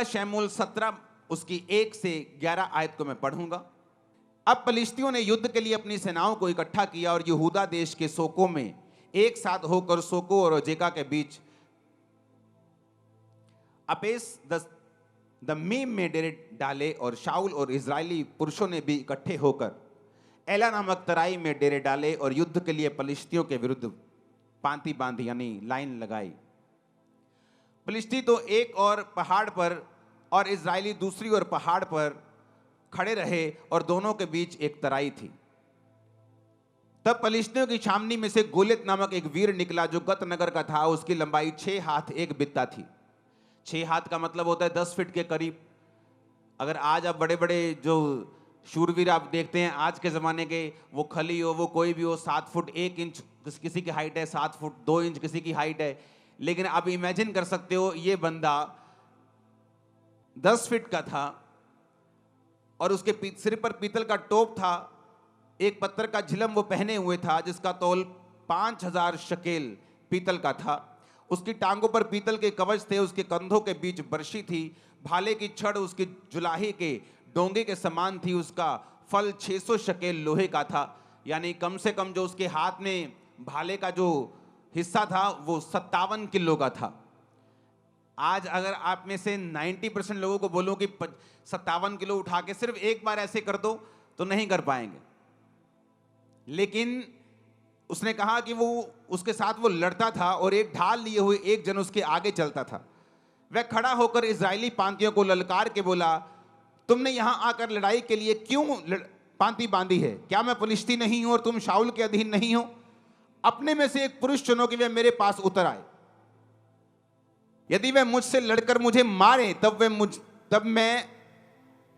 शमूएल 17 उसकी 1 से 11 आयत को मैं पढ़ूंगा। अब पलिश्तियों ने युद्ध के लिए अपनी सेनाओं को इकट्ठा किया और यहूदा देश के सोको में एक साथ होकर सोको और अजेका के बीच अपेस दमीम में डेरे डाले, और शाऊल और इजरायली पुरुषों ने भी इकट्ठे होकर एला नामक तराई में डेरे डाले और युद्ध के लिए पलिश्तियों के विरुद्ध पांति बांधी, यानी लाइन लगाई। पलिश्ती तो एक और पहाड़ पर और इजरायली दूसरी ओर पहाड़ पर खड़े रहे और दोनों के बीच एक तराई थी। तब पलिश्तियों की छावनी में से गोलियत नामक एक वीर निकला जो गत नगर का था। उसकी लंबाई 6 हाथ 1 बित्ता थी। 6 हाथ का मतलब होता है 10 फीट के करीब। अगर आज आप बड़े बड़े जो शूरवीर आप देखते हैं आज के ज़माने के, वो खली हो, वो कोई भी हो, 7 फुट 1 इंच किसी की हाइट है, 7 फुट 2 इंच किसी की हाइट है। लेकिन आप इमेजिन कर सकते हो ये बंदा 10 फीट का था और उसके सिर पर पीतल का टोप था। एक पत्थर का झिलम वो पहने हुए था जिसका तौल 5000 शकेल पीतल का था। उसकी टांगों पर पीतल के कवच थे, उसके कंधों के बीच बर्शी थी। भाले की छड़ उसकी जुलाही के डोंगे के समान थी। उसका फल 600 शकेल लोहे का था, यानी कम से कम जो उसके हाथ में भाले का जो हिस्सा था वो 57 किलो का था। आज अगर आप में से 90% लोगों को बोलो कि 57 किलो उठा के सिर्फ एक बार ऐसे कर दो तो नहीं कर पाएंगे। लेकिन उसने कहा कि वो उसके साथ वो लड़ता था और एक ढाल लिए हुए एक जन उसके आगे चलता था। वह खड़ा होकर इजरायली पांतियों को ललकार के बोला, तुमने यहां आकर लड़ाई के लिए क्यों पांति बांधी है? क्या मैं पलिश्ती नहीं हूं और तुम शाऊल के अधीन नहीं हो? अपने में से एक पुरुष चुनो कि वह मेरे पास उतर आए। यदि वह मुझसे लड़कर मुझे मारे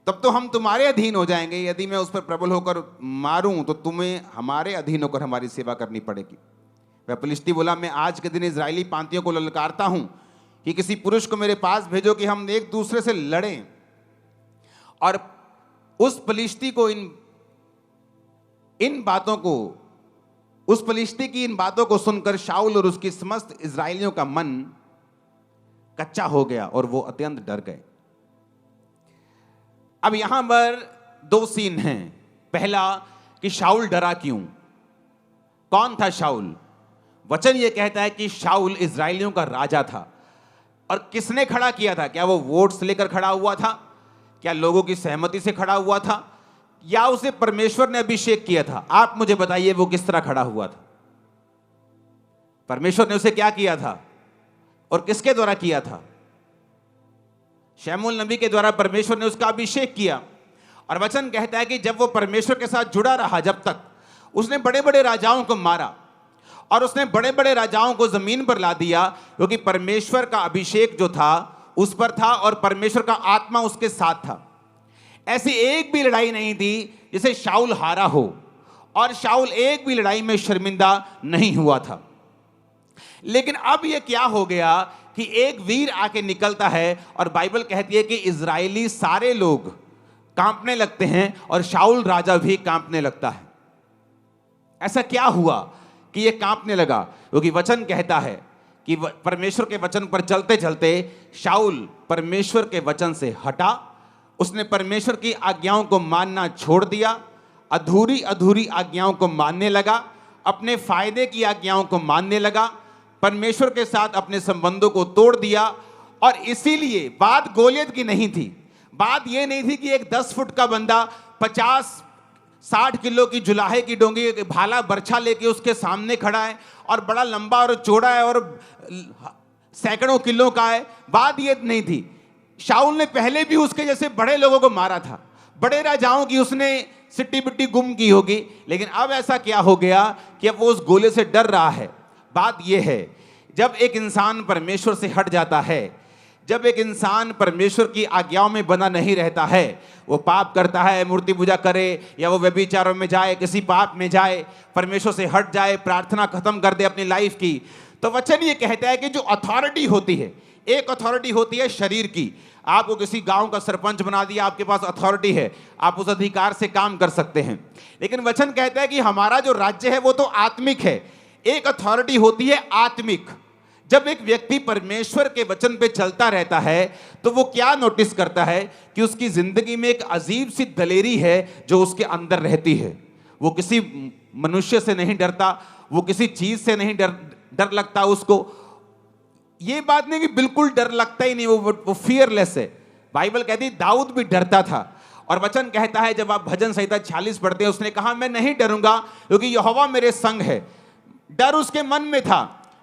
तब तो हम तुम्हारे अधीन हो जाएंगे। यदि मैं उस पर प्रबल होकर मारूं तो तुम्हें हमारे अधीन होकर हमारी सेवा करनी पड़ेगी। वह पलिश्ती बोला, मैं आज के दिन इजरायली पांतियों को ललकारता हूं कि किसी पुरुष को मेरे पास भेजो कि हम एक दूसरे से लड़ें। और उस पलिश्ती की इन बातों को सुनकर शाऊल और उसकी समस्त इजरायलियों का मन कच्चा हो गया और वो अत्यंत डर गए। अब यहां पर 2 सीन हैं। पहला कि शाऊल डरा क्यों? कौन था शाऊल? वचन यह कहता है कि शाऊल इजरायलियों का राजा था। और किसने खड़ा किया था? क्या वो वोट्स लेकर खड़ा हुआ था? क्या लोगों की सहमति से खड़ा हुआ था? या उसे परमेश्वर ने अभिषेक किया था? आप मुझे बताइए वो किस तरह खड़ा हुआ था? परमेश्वर ने उसे क्या किया था और किसके द्वारा किया था? शमूएल नबी के द्वारा परमेश्वर ने उसका अभिषेक किया। और वचन कहता है कि जब वो परमेश्वर के साथ जुड़ा रहा, जब तक उसने बड़े बड़े राजाओं को मारा और उसने बड़े बड़े राजाओं को जमीन पर ला दिया, क्योंकि परमेश्वर का अभिषेक जो था उस पर था और परमेश्वर का आत्मा उसके साथ था। ऐसी एक भी लड़ाई नहीं थी जिसे शाऊल हारा हो, और शाऊल एक भी लड़ाई में शर्मिंदा नहीं हुआ था। लेकिन अब यह क्या हो गया कि एक वीर आके निकलता है और बाइबल कहती है कि इजरायली सारे लोग कांपने लगते हैं और शाऊल राजा भी कांपने लगता है। ऐसा क्या हुआ कि यह कांपने लगा? क्योंकि वचन कहता है कि परमेश्वर के वचन पर चलते चलते शाऊल परमेश्वर के वचन से हटा। उसने परमेश्वर की आज्ञाओं को मानना छोड़ दिया, अधूरी अधूरी आज्ञाओं को मानने लगा, अपने फायदे की आज्ञाओं को मानने लगा, परमेश्वर के साथ अपने संबंधों को तोड़ दिया। और इसीलिए बात गोलियत की नहीं थी। बात यह नहीं थी कि एक 10 फुट का बंदा 50-60 किलो की जुलाहे की डोंगी भाला बर्छा लेके उसके सामने खड़ा है और बड़ा लंबा और चौड़ा है और सैकड़ों किलो का है। बात यह नहीं थी। शाऊल ने पहले भी उसके जैसे बड़े लोगों को मारा था, बड़े राजाओं की उसने सिट्टी बिट्टी गुम की होगी। लेकिन अब ऐसा क्या हो गया कि अब वो उस गोले से डर रहा है। बात यह है, जब एक इंसान परमेश्वर से हट जाता है, जब एक इंसान परमेश्वर की आज्ञाओं में बना नहीं रहता है, वो पाप करता है, मूर्ति पूजा करे या वो व्यभिचारों में जाए, किसी पाप में जाए, परमेश्वर से हट जाए, प्रार्थना खत्म कर दे अपनी लाइफ की, तो वचन ये कहता है कि जो अथॉरिटी होती है, एक अथॉरिटी होती है शरीर की। आपको किसी गांव का सरपंच बना दिया, आपके पास अथॉरिटी है, आप उस अधिकार से काम कर सकते हैं। लेकिन वचन कहता है कि हमारा जो राज्य है वो तो आत्मिक है। एक अथॉरिटी होती है आत्मिक, जब एक व्यक्ति परमेश्वर के वचन पे चलता रहता है तो वो क्या नोटिस करता है कि उसकी जिंदगी में एक अजीब सी दलेरी है जो उसके अंदर रहती है। वो किसी मनुष्य से नहीं डरता, वो किसी चीज से नहीं डर लगता उसको। ये बात नहीं कि बिल्कुल डर लगता ही नहीं, वो फियरलेस है। बाइबल कहती है दाऊद भी डरता था, और वचन कहता है जब आप भजन संहिता 46 पढ़ते हैं, उसने कहा मैं नहीं डरूंगा क्योंकि यहोवा मेरे संग है। डर उसके मन में था,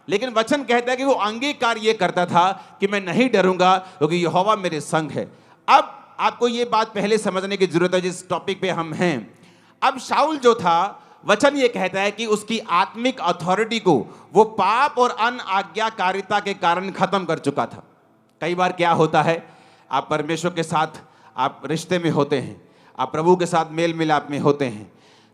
लेकिन वचन कहता है कि वो अंगीकार ये करता था कि मैं नहीं डरूंगा क्योंकि यहोवा मेरे संग है। अब आपको ये बात पहले समझने की जरूरत है जिस टॉपिक पे हम हैं। अब शाऊल जो था, वचन ये कहता है कि उसकी आत्मिक अथॉरिटी को वो पाप और अनाज्ञाकारिता के कारण खत्म कर चुका था। कई बार क्या होता है, आप परमेश्वर के साथ आप रिश्ते में होते हैं, आप प्रभु के साथ मेल मिलाप में होते हैं,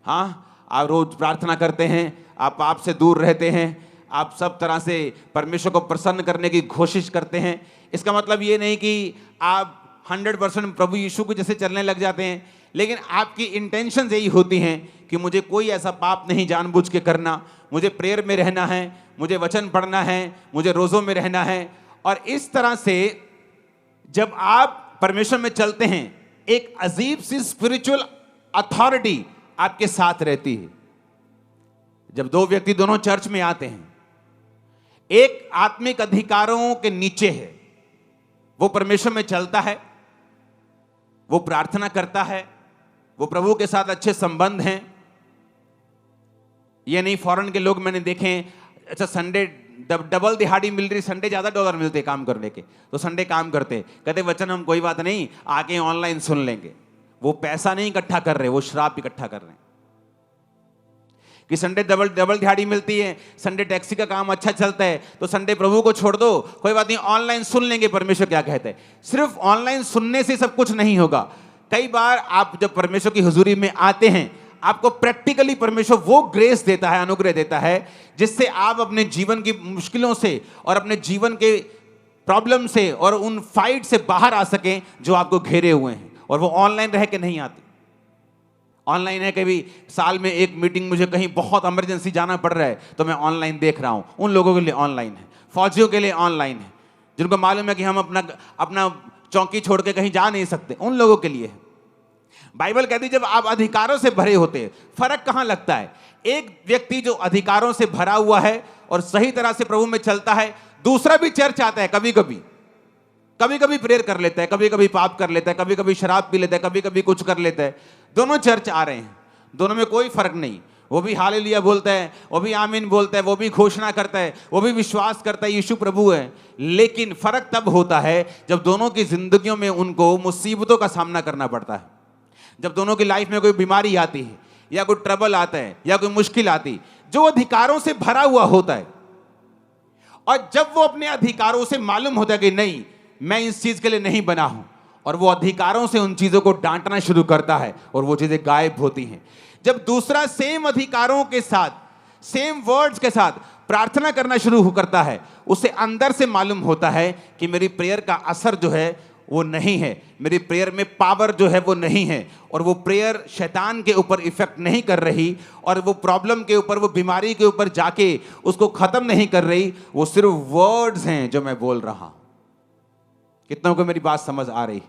हाँ, आप रोज प्रार्थना करते हैं, आप पाप से दूर रहते हैं, आप सब तरह से परमेश्वर को प्रसन्न करने की कोशिश करते हैं। इसका मतलब ये नहीं कि आप 100% प्रभु यीशु को जैसे चलने लग जाते हैं, लेकिन आपकी इंटेंशन यही होती हैं कि मुझे कोई ऐसा पाप नहीं जानबूझ के करना, मुझे प्रेयर में रहना है, मुझे वचन पढ़ना है, मुझे रोज़ों में रहना है। और इस तरह से जब आप परमेश्वर में चलते हैं, एक अजीब सी स्पिरिचुअल अथॉरिटी आपके साथ रहती है। जब दो व्यक्ति दोनों चर्च में आते हैं, एक आत्मिक अधिकारों के नीचे है, वो परमेश्वर में चलता है, वो प्रार्थना करता है, वो प्रभु के साथ अच्छे संबंध हैं। ये नहीं फॉरेन के लोग मैंने देखे हैं, अच्छा संडे डबल दिहाड़ी मिल रही, संडे ज्यादा डॉलर मिलते काम करने के, तो संडे काम करते, कहते वचन हम कोई बात नहीं आके ऑनलाइन सुन लेंगे। वो पैसा नहीं इकट्ठा कर रहे, वो श्राप इकट्ठा कर रहे हैं कि संडे डबल दिहाड़ी मिलती है, संडे टैक्सी का काम अच्छा चलता है, तो संडे प्रभु को छोड़ दो, कोई बात नहीं ऑनलाइन सुन लेंगे परमेश्वर क्या कहते हैं। सिर्फ ऑनलाइन सुनने से सब कुछ नहीं होगा। कई बार आप जब परमेश्वर की हुजूरी में आते हैं, आपको प्रैक्टिकली परमेश्वर वो ग्रेस देता है, अनुग्रह देता है, जिससे आप अपने जीवन की मुश्किलों से और अपने जीवन के प्रॉब्लम से और उन फाइट से बाहर आ सकें जो आपको घेरे हुए हैं। और वो ऑनलाइन रह के नहीं आती। ऑनलाइन है, कभी साल में एक मीटिंग मुझे कहीं बहुत इमरजेंसी जाना पड़ रहा है तो मैं ऑनलाइन देख रहा हूं। उन लोगों के लिए ऑनलाइन है, फौजियों के लिए ऑनलाइन है, जिनको मालूम है कि हम अपना चौकी छोड़ के कहीं जा नहीं सकते, उन लोगों के लिए है। बाइबल कहती है जब आप अधिकारों से भरे होते हैं, फर्क कहां लगता है, एक व्यक्ति जो अधिकारों से भरा हुआ है और सही तरह से प्रभु में चलता है, दूसरा भी चर्च आता है, कभी कभी प्रेयर कर लेता है, कभी कभी पाप कर लेता है, कभी कभी शराब पी लेता है, कभी कभी कुछ कर लेता है, दोनों चर्च आ रहे हैं, दोनों में कोई फर्क नहीं। वो भी हालेलुया बोलता है, वो भी आमीन बोलता है, वो भी घोषणा करता है, वो भी विश्वास करता है यीशु प्रभु है। लेकिन फर्क तब होता है जब दोनों की जिंदगियों में उनको मुसीबतों का सामना करना पड़ता है, जब दोनों की लाइफ में कोई बीमारी आती है या कोई ट्रबल आता है या कोई मुश्किल आती, जो अधिकारों से भरा हुआ होता है। और जब वो अपने अधिकारों से मालूम होता है कि नहीं मैं इस चीज के लिए नहीं बना हूं, और वो अधिकारों से उन चीजों को डांटना शुरू करता है और वो चीजें गायब होती हैं। जब दूसरा सेम अधिकारों के साथ, सेम वर्ड्स के साथ प्रार्थना करना शुरू करता है, उसे अंदर से मालूम होता है कि मेरी प्रेयर का असर जो है वो नहीं है, मेरी प्रेयर में पावर जो है वो नहीं है, और वो प्रेयर शैतान के ऊपर इफेक्ट नहीं कर रही, और वो प्रॉब्लम के ऊपर, वो बीमारी के ऊपर जाके उसको खत्म नहीं कर रही, वो सिर्फ वर्ड्स हैं जो मैं बोल रहा हूं। कितनों को मेरी बात समझ आ रही है?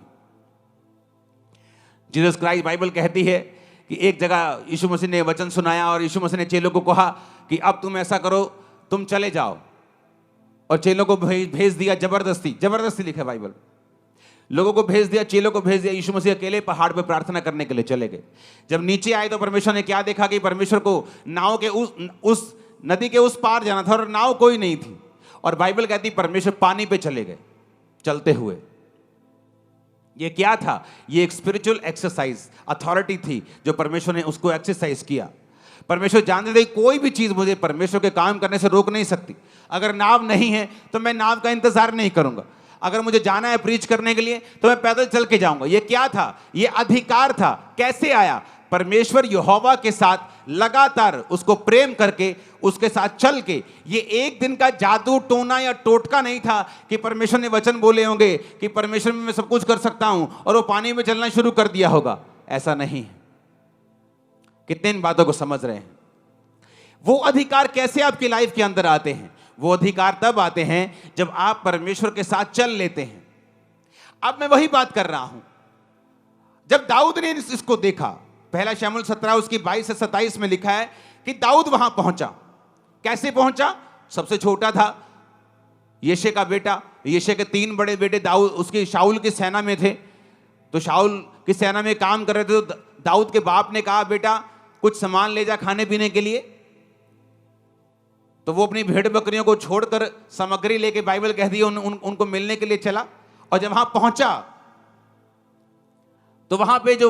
जीसस क्राइस्ट, बाइबल कहती है कि एक जगह यीशु मसीह ने वचन सुनाया और यीशु मसीह ने चेलों को कहा कि अब तुम ऐसा करो, तुम चले जाओ, और चेलों को भेज दिया, जबरदस्ती लिखा है बाइबल, लोगों को भेज दिया, चेलों को भेज दिया। यीशु मसीह अकेले पहाड़ पे प्रार्थना करने के लिए चले गए। जब नीचे आए तो परमेश्वर ने क्या देखा कि परमेश्वर को नाव के उस नदी के उस पार जाना था और नाव कोई नहीं थी, और बाइबल कहती परमेश्वर पानी पे चले गए चलते हुए। ये क्या था? ये एक स्पिरिचुअल एक्सरसाइज, अथॉरिटी थी जो परमेश्वर ने उसको एक्सरसाइज किया। परमेश्वर जानते थे कोई भी चीज मुझे परमेश्वर के काम करने से रोक नहीं सकती। अगर नाव नहीं है तो मैं नाव का इंतजार नहीं करूंगा, अगर मुझे जाना है प्रीच करने के लिए तो मैं पैदल चल के जाऊंगा। ये क्या था? ये अधिकार था। कैसे आया? परमेश्वर यहोवा के साथ लगातार उसको प्रेम करके, उसके साथ चल के। ये एक दिन का जादू टोना या टोटका नहीं था कि परमेश्वर ने वचन बोले होंगे कि परमेश्वर में मैं सब कुछ कर सकता हूं और वो पानी में चलना शुरू कर दिया होगा। ऐसा नहीं है। कितने इन बातों को समझ रहे हैं? वो अधिकार कैसे आपकी लाइफ के अंदर आते हैं? वो अधिकार तब आते हैं जब आप परमेश्वर के साथ चल लेते हैं। अब मैं वही बात कर रहा हूं, जब दाऊद ने इसको देखा, पहला शमूएल 17 उसकी 22 से 27 में लिखा है कि दाऊद वहां पहुंचा। कैसे पहुंचा? सबसे छोटा था, यिशै का बेटा। यिशै के 3 बड़े बेटे दाऊद उसकी शाऊल की सेना में थे, तो शाऊल की सेना में काम कर रहे थे। तो दाऊद के बाप ने कहा, बेटा कुछ सामान ले जा खाने पीने के लिए। तो वो अपनी भेड़ बकरियों को छोड़कर सामग्री लेके, बाइबल कहती है, उनको मिलने के लिए चला। और जब वहां पहुंचा तो वहां पे जो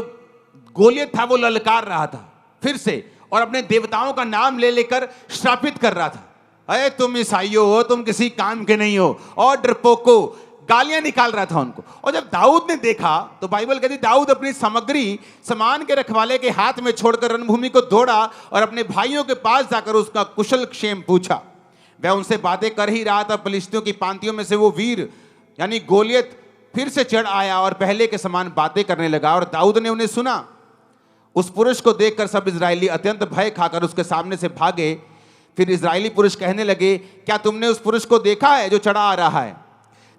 गोलियत था वो ललकार रहा था फिर से, और अपने देवताओं का नाम ले लेकर श्रापित कर रहा था। अरे तुम ईसाइयों हो, तुम किसी काम के नहीं हो, और डरपोको, गालियां निकाल रहा था उनको। और जब दाऊद ने देखा तो बाइबल कहती दाऊद अपनी सामग्री सामान के रखवाले के हाथ में छोड़कर रणभूमि को दौड़ा और अपने भाइयों के पास जाकर उसका कुशल क्षेम पूछा। वह उनसे बातें कर ही रहा था, फलिश्तियों की पांतियों में से वो वीर यानी गोलियत फिर से चढ़ आया और पहले के समान बातें करने लगा, और दाऊद ने उन्हें सुना। उस पुरुष को देखकर सब इजरायली अत्यंत भय खाकर उसके सामने से भागे। फिर इजरायली पुरुष कहने लगे, क्या तुमने उस पुरुष को देखा है जो चढ़ा आ रहा है?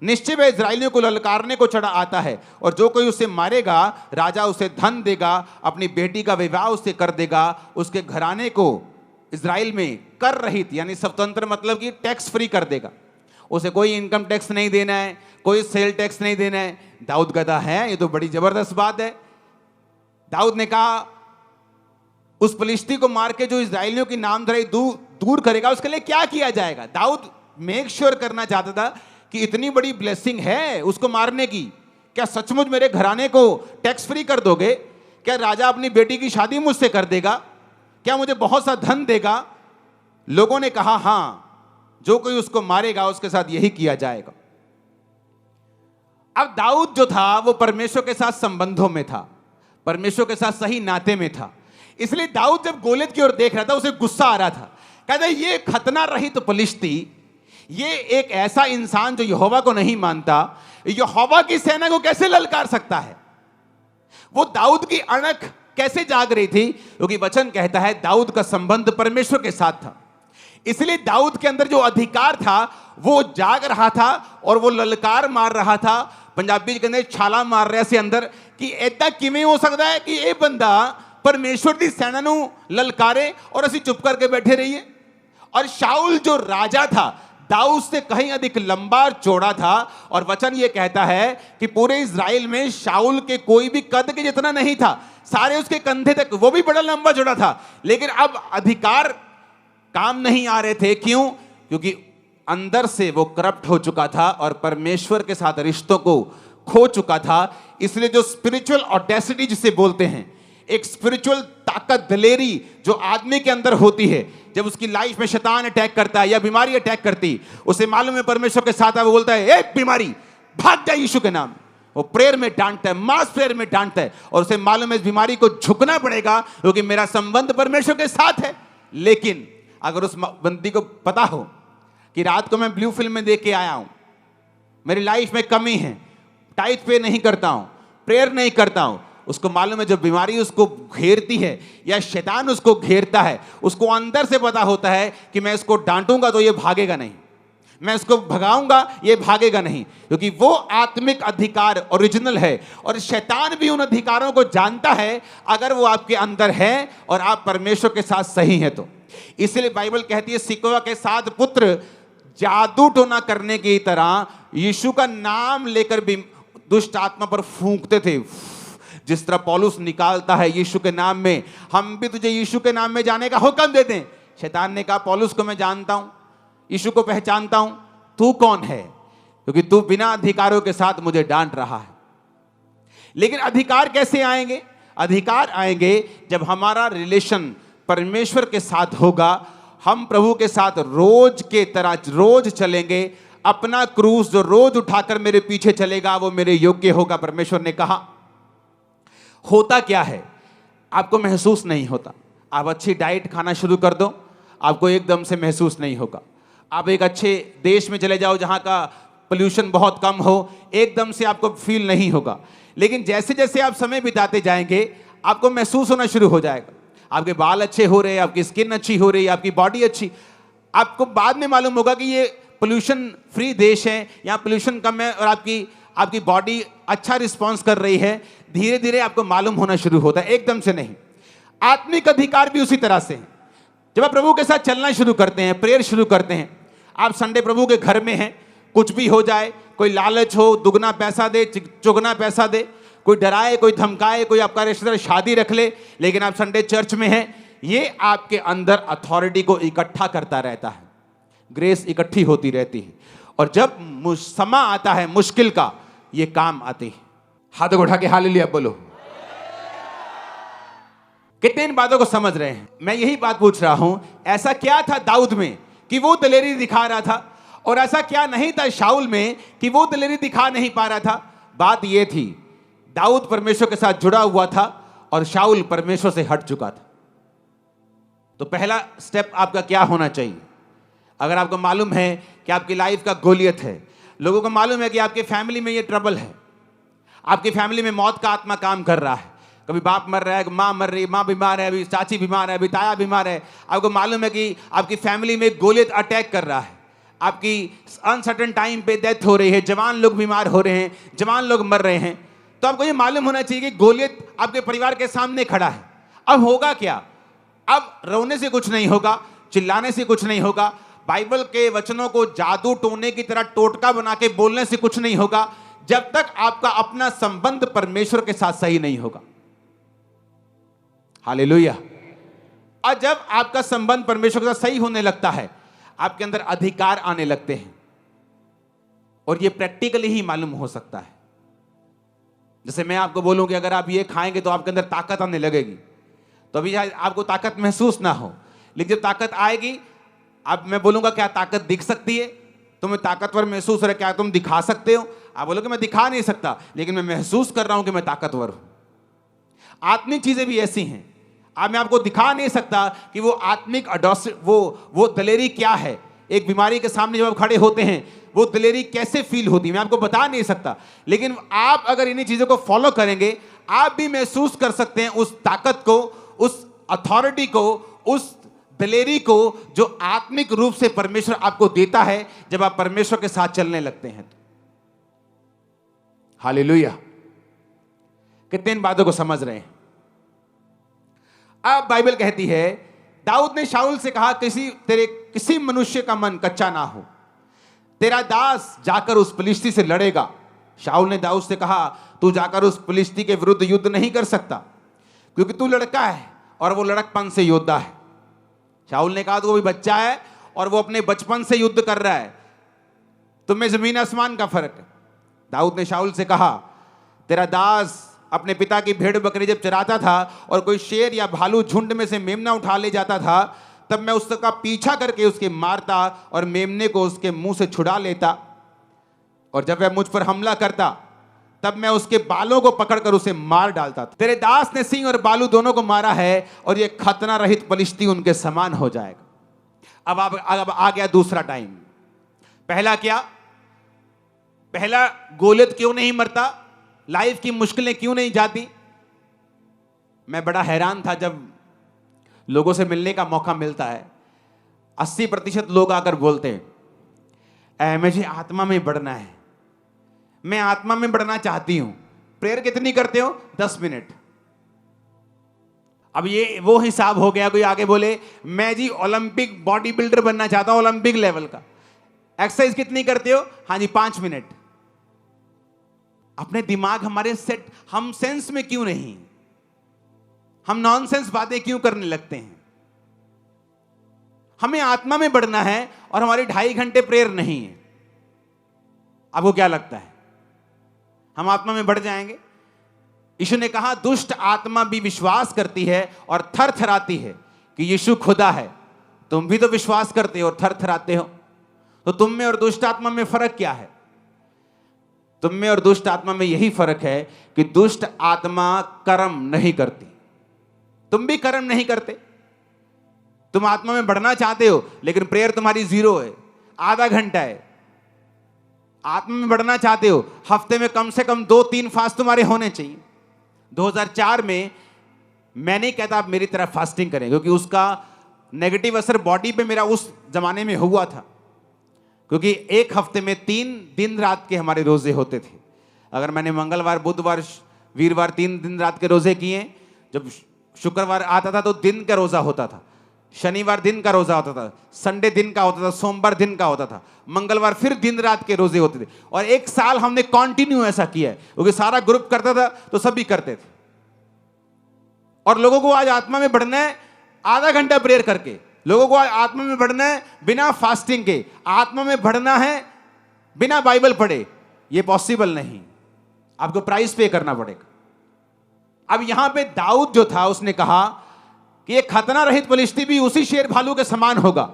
निश्चय वह इजरायलियों को ललकारने को चढ़ा आता है, और जो कोई उसे मारेगा राजा उसे धन देगा, अपनी बेटी का विवाह उससे कर देगा, उसके घराने को इजराइल में कर रहित यानी स्वतंत्र मतलब कि टैक्स फ्री कर देगा। उसे कोई इनकम टैक्स नहीं देना है, कोई सेल टैक्स नहीं देना है। दाऊद कहता है ये तो बड़ी जबरदस्त बात है। दाऊद ने कहा उस फलिश्ती को मार के जो इजरायलियों की नामधराई दूर करेगा उसके लिए क्या किया जाएगा। दाऊद मेक श्योर करना चाहता था कि इतनी बड़ी ब्लेसिंग है उसको मारने की, क्या सचमुच मेरे घराने को टैक्स फ्री कर दोगे? क्या राजा अपनी बेटी की शादी मुझसे कर देगा? क्या मुझे बहुत सा धन देगा? लोगों ने कहा हां, जो कोई उसको मारेगा उसके साथ यही किया जाएगा। अब दाऊद जो था वो परमेश्वर के साथ संबंधों में था, परमेश्वर के साथ सही नाते में था। इसलिए दाऊद जब गोलियत की ओर देख रहा था उसे गुस्सा आ रहा था। कहता ये खतना रहित फलिश्ती, ये एक ऐसा इंसान जो यहोवा को नहीं मानता, यहोवा की सेना को कैसे ललकार सकता है? वो दाऊद की अणख कैसे जाग रही थी? क्योंकि वचन कहता है दाऊद का संबंध परमेश्वर के साथ था। इसलिए दाऊद के अंदर जो अधिकार था वो जाग रहा था और वो ललकार मार रहा था। पंजाबी के अंदर छाला मार रहा से अंदर कि ऐसा किमें हो सकता है कि ये बंदा परमेश्वर की सेना नू ललकारे और असी चुप करके बैठे रहिए। और शाऊल जो राजा था दाऊद से कहीं अधिक लंबा चौड़ा था, और वचन ये कहता है कि पूरे इजराइल में शाऊल के कोई भी कद के जितना नहीं था, सारे उसके कंधे तक, वो भी बड़ा लंबा चौड़ा था। लेकिन अब अधिकार काम नहीं आ रहे थे। क्यों? क्योंकि अंदर से वो करप्ट हो चुका था और परमेश्वर के साथ रिश्तों को खो चुका था। इसलिए जो स्पिरिचुअल ऑडेसिटी जिसे बोलते हैं, एक स्पिरिचुअल ताकत, दलेरी जो आदमी के अंदर होती है, जब उसकी लाइफ में शैतान अटैक करता है या बीमारी अटैक करती, उसे मालूम है परमेश्वर के साथ है, वो बोलता है ए बीमारी भाग जा यीशु के नाम। वो प्रेयर में डांटता है, मास प्रेयर में डांटता है, और उसे मालूम है इस बीमारी को झुकना पड़ेगा क्योंकि मेरा संबंध परमेश्वर के साथ है। लेकिन अगर उस बंदी को पता हो कि रात को मैं ब्लू फिल्म में देख के आया हूं, मेरी लाइफ में कमी है, टाइट पे नहीं करता हूं, प्रेयर नहीं करता हूं, उसको मालूम है जब बीमारी उसको घेरती है या शैतान उसको घेरता है, उसको अंदर से पता होता है कि मैं इसको डांटूंगा तो ये भागेगा नहीं, मैं इसको भगाऊंगा ये भागेगा नहीं, क्योंकि वो आत्मिक अधिकार ओरिजिनल है। और शैतान भी उन अधिकारों को जानता है अगर वो आपके अंदर है और आप परमेश्वर के साथ सही हैं तो। इसलिए बाइबल कहती है सिकवा के 7 पुत्र जादू टोना करने की तरह यीशु का नाम लेकर भी दुष्ट आत्मा पर फूंकते थे। जिस तरह पौलुस निकालता है यीशु के नाम में, हम भी तुझे यीशु के नाम में जाने का हुक्म दे दें। शैतान ने कहा पौलुस को मैं जानता हूं, यीशु को पहचानता हूं, तू कौन है? क्योंकि तू बिना अधिकारों के साथ मुझे डांट रहा है। लेकिन अधिकार कैसे आएंगे? अधिकार आएंगे जब हमारा रिलेशन परमेश्वर के साथ होगा। हम प्रभु के साथ रोज के तरह रोज चलेंगे। अपना क्रूस जो रोज उठाकर मेरे पीछे चलेगा वो मेरे योग्य होगा, परमेश्वर ने कहा। होता क्या है? आपको महसूस नहीं होता। आप अच्छी डाइट खाना शुरू कर दो, आपको एकदम से महसूस नहीं होगा। आप एक अच्छे देश में चले जाओ जहां का पोल्यूशन बहुत कम हो, एकदम से आपको फील नहीं होगा। लेकिन जैसे जैसे आप समय बिताते जाएंगे आपको महसूस होना शुरू हो जाएगा। आपके बाल अच्छे हो रहे हैं, आपकी स्किन अच्छी हो रही है, आपकी बॉडी अच्छी, आपको बाद में मालूम होगा कि ये पोल्यूशन फ्री देश है, यहाँ पोल्यूशन कम है और आपकी बॉडी अच्छा रिस्पॉन्स कर रही है। धीरे धीरे आपको मालूम होना शुरू होता है, एकदम से नहीं। आत्मिक अधिकार भी उसी तरह से है। जब आप प्रभु के साथ चलना शुरू करते हैं, प्रेयर शुरू करते हैं, आप संडे प्रभु के घर में हैं, कुछ भी हो जाए, कोई लालच हो, दुगना पैसा दे, चुगना पैसा दे, कोई डराए, कोई धमकाए, कोई आपका रिश्तेदार शादी रख ले, लेकिन आप संडे चर्च में हैं, ये आपके अंदर अथॉरिटी को इकट्ठा करता रहता है। ग्रेस इकट्ठी होती रहती है, और जब समा आता है मुश्किल का, ये काम आते हैं। हाथों को उठा के हालेलुया बोलो। कितने इन बातों को समझ रहे हैं? मैं यही बात पूछ रहा हूं, ऐसा क्या था दाऊद में कि वो दलेरी दिखा रहा था, और ऐसा क्या नहीं था शाऊल में कि वो दलेरी दिखा नहीं पा रहा था? बात ये थी, दाऊद परमेश्वर के साथ जुड़ा हुआ था और शाऊल परमेश्वर से हट चुका था। तो पहला स्टेप आपका क्या होना चाहिए? अगर आपको मालूम है कि आपकी लाइफ का गोलियत है, लोगों को मालूम है कि आपके फैमिली में ये ट्रबल है, आपकी फैमिली में मौत का आत्मा काम कर रहा है, कभी बाप मर रहा है, माँ मर रही है, माँ बीमार है, अभी चाची बीमार है, अभी ताया बीमार है, आपको मालूम है कि आपकी फैमिली में गोलियत अटैक कर रहा है, आपकी अनसर्टेन टाइम पे डेथ हो रही है, जवान लोग बीमार हो रहे हैं, जवान लोग मर रहे हैं, तो आपको ये मालूम होना चाहिए कि गोलियत आपके परिवार के सामने खड़ा है। अब होगा क्या? अब रोने से कुछ नहीं होगा, चिल्लाने से कुछ नहीं होगा, बाइबल के वचनों को जादू टोने की तरह टोटका बना के बोलने से कुछ नहीं होगा, जब तक आपका अपना संबंध परमेश्वर के साथ सही नहीं होगा। हालेलुया। और जब आपका संबंध परमेश्वर के साथ सही होने लगता है, आपके अंदर अधिकार आने लगते हैं, और ये प्रैक्टिकली ही मालूम हो सकता है। जैसे मैं आपको बोलूं कि अगर आप ये खाएंगे तो आपके अंदर ताकत आने लगेगी, तो अभी आपको ताकत महसूस ना हो, लेकिन जब ताकत आएगी, अब मैं बोलूंगा क्या ताकत दिख सकती है? तुम्हें ताकतवर महसूस हो रहा है, क्या तुम दिखा सकते हो? आप बोलोगे मैं दिखा नहीं सकता, लेकिन मैं महसूस कर रहा हूं कि मैं ताकतवर हूं। आत्मिक चीजें भी ऐसी हैं, अब मैं आपको दिखा नहीं सकता कि वो आत्मिक वो दलेरी क्या है। एक बीमारी के सामने जब आप खड़े होते हैं, वो दलेरी कैसे फील होती है, मैं आपको बता नहीं सकता, लेकिन आप अगर इन्हीं चीजों को फॉलो करेंगे, आप भी महसूस कर सकते हैं उस ताकत को, उस अथॉरिटी को, उस दलेरी को जो आत्मिक रूप से परमेश्वर आपको देता है जब आप परमेश्वर के साथ चलने लगते हैं। हालेलुया। कितने इन बातों को समझ रहे हैं? अब बाइबल कहती है, दाऊद ने शाऊल से कहा, किसी मनुष्य का मन कच्चा ना हो, तेरा दास जाकर उस फिलिस्ती से लड़ेगा। शाऊल ने दाऊद से कहा, तू जाकर उस फिलिस्ती के विरुद्ध युद्ध नहीं कर सकता, क्योंकि तू लड़का है और वो लड़कपन से योद्धा है। शाऊल ने कहा, तो वो भी बच्चा है और वो अपने बचपन से युद्ध कर रहा है, तुम्हें जमीन आसमान का फर्क है। दाऊद ने शाऊल से कहा, तेरा दास अपने पिता की भेड़ बकरी जब चराता था और कोई शेर या भालू झुंड में से मेमना उठा ले जाता था, तब मैं उसका पीछा करके उसके मारता और मेमने को उसके मुंह से छुड़ा लेता, और जब वह मुझ पर हमला करता तब मैं उसके बालों को पकड़कर उसे मार डालता था। तेरे दास ने सिंह और बालू दोनों को मारा है, और यह खतना रहित पलिश्ती उनके समान हो जाएगा। अब आ गया दूसरा टाइम। पहला क्या? पहला, गोलियत क्यों नहीं मरता, लाइफ की मुश्किलें क्यों नहीं जाती? मैं बड़ा हैरान था जब लोगों से मिलने का मौका मिलता है, 80% लोग आकर बोलते हैं, मुझे आत्मा में बढ़ना है, मैं आत्मा में बढ़ना चाहती हूं। प्रेयर कितनी करते हो? 10 मिनट। अब ये वो हिसाब हो गया, कोई आगे बोले, मैं जी ओलंपिक बॉडी बिल्डर बनना चाहता हूं, ओलंपिक लेवल का। एक्सरसाइज कितनी करते हो? हाँ जी 5 मिनट। अपने दिमाग हमारे सेट, हम सेंस में क्यों नहीं? हम नॉनसेंस बातें क्यों करने लगते हैं? हमें आत्मा में बढ़ना है और हमारी 2.5 घंटे प्रेयर नहीं है। आपको क्या लगता है हम आत्मा में बढ़ जाएंगे? यीशु ने कहा, दुष्ट आत्मा भी विश्वास करती है और थर थराती है कि यीशु खुदा है। तुम भी तो विश्वास करते हो और थर थराते हो, तो तुम में और दुष्ट आत्मा में फर्क क्या है? तुम में और दुष्ट आत्मा में यही फर्क है कि दुष्ट आत्मा कर्म नहीं करती, तुम भी कर्म नहीं करते। तुम आत्मा में बढ़ना चाहते हो, लेकिन प्रेयर तुम्हारी 0 है, आधा घंटा है। आत्मा में बढ़ना चाहते हो, हफ्ते में कम से कम 2-3 फास्ट तुम्हारे होने चाहिए। 2004 में मैं नहीं कहता आप मेरी तरह फास्टिंग करें, क्योंकि उसका नेगेटिव असर बॉडी पे मेरा उस जमाने में हुआ था, क्योंकि एक हफ्ते में 3 दिन रात के हमारे रोजे होते थे। अगर मैंने मंगलवार, बुधवार, वीरवार 3 दिन रात के रोजे किए, जब शुक्रवार आता था तो दिन का रोजा होता था, शनिवार दिन का रोजा होता था, संडे दिन का होता था, सोमवार दिन का होता था, मंगलवार फिर दिन रात के रोजे होते थे। और 1 साल हमने कंटिन्यू ऐसा किया है, क्योंकि सारा ग्रुप करता था तो सभी करते थे। और लोगों को आज आत्मा में बढ़ना है आधा घंटा प्रेयर करके, लोगों को आज आत्मा में बढ़ना है बिना फास्टिंग के, आत्मा में बढ़ना है बिना बाइबल पढ़े, ये पॉसिबल नहीं, आपको प्राइस पे करना पड़ेगा। अब यहां पे दाऊद जो था उसने कहा कि ये खतना रहित फलिश्ती भी उसी शेर भालू के समान होगा।